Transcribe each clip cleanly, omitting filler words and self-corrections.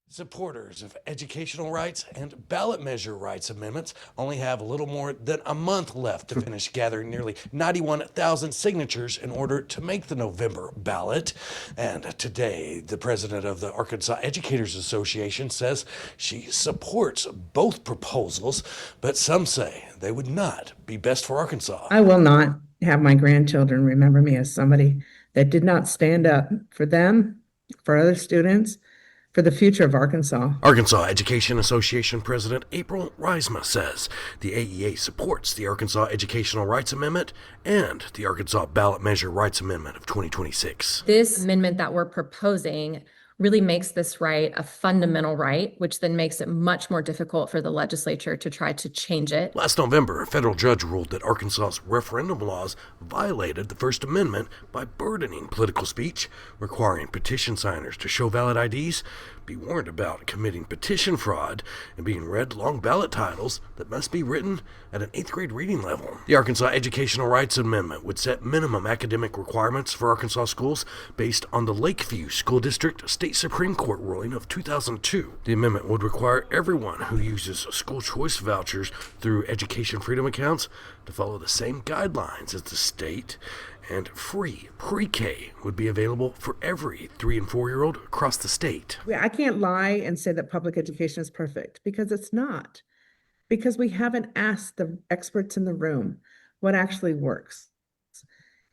Supporters of educational rights and ballot measure rights amendments only have a little more than a month left to finish gathering nearly 91,000 signatures in order to make the November ballot. And today, the president of the Arkansas Educators Association says she supports both proposals, but some say they would not be best for Arkansas. I will not have my grandchildren remember me as somebody that did not stand up for them, for other students, for the future of Arkansas. Arkansas Education Association President April Reisma says the AEA supports the Arkansas Educational Rights Amendment and the Arkansas Ballot Measure Rights Amendment of 2026. This amendment that we're proposing really makes this right a fundamental right, which then makes it much more difficult for the legislature to try to change it. Last November, a federal judge ruled that Arkansas's referendum laws violated the First Amendment by burdening political speech, requiring petition signers to show valid IDs, be warned about committing petition fraud, and being read long ballot titles that must be written at an 8th grade reading level. The Arkansas Educational Rights Amendment would set minimum academic requirements for Arkansas schools based on the Lakeview School District State Supreme Court ruling of 2002. The amendment would require everyone who uses school choice vouchers through education freedom accounts to follow the same guidelines as the state, and free pre-K would be available for every 3- and 4-year-old across the state. I can't lie and say that public education is perfect, because it's not. Because we haven't asked the experts in the room what actually works.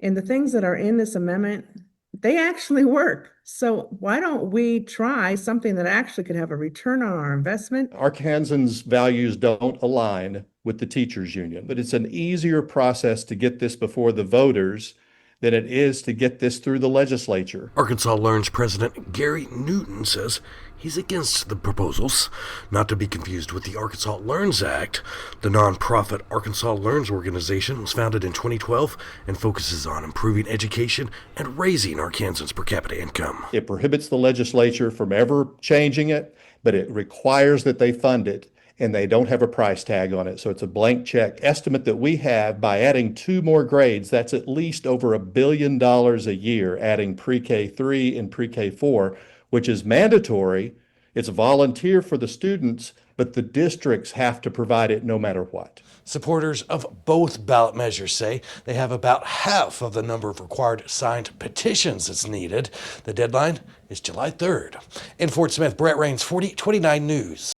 And the things that are in this amendment, they actually work. So why don't we try something that actually could have a return on our investment? Arkansans' values don't align with the teachers union, but it's an easier process to get this before the voters than it is to get this through the legislature. Arkansas Learns President Gary Newton says he's against the proposals, not to be confused with the Arkansas Learns Act. The nonprofit Arkansas Learns organization was founded in 2012 and focuses on improving education and raising Arkansans' per capita income. It prohibits the legislature from ever changing it, but it requires that they fund it, and they don't have a price tag on it. So it's a blank check. Estimate that we have, by adding 2 more grades, that's at least over $1 billion a year, adding pre-K 3 and pre-K 4, which is mandatory. It's volunteer for the students, but the districts have to provide it no matter what. Supporters of both ballot measures say they have about half of the number of required signed petitions that's needed. The deadline is July 3rd. In Fort Smith, Brett Rains, 4029 News.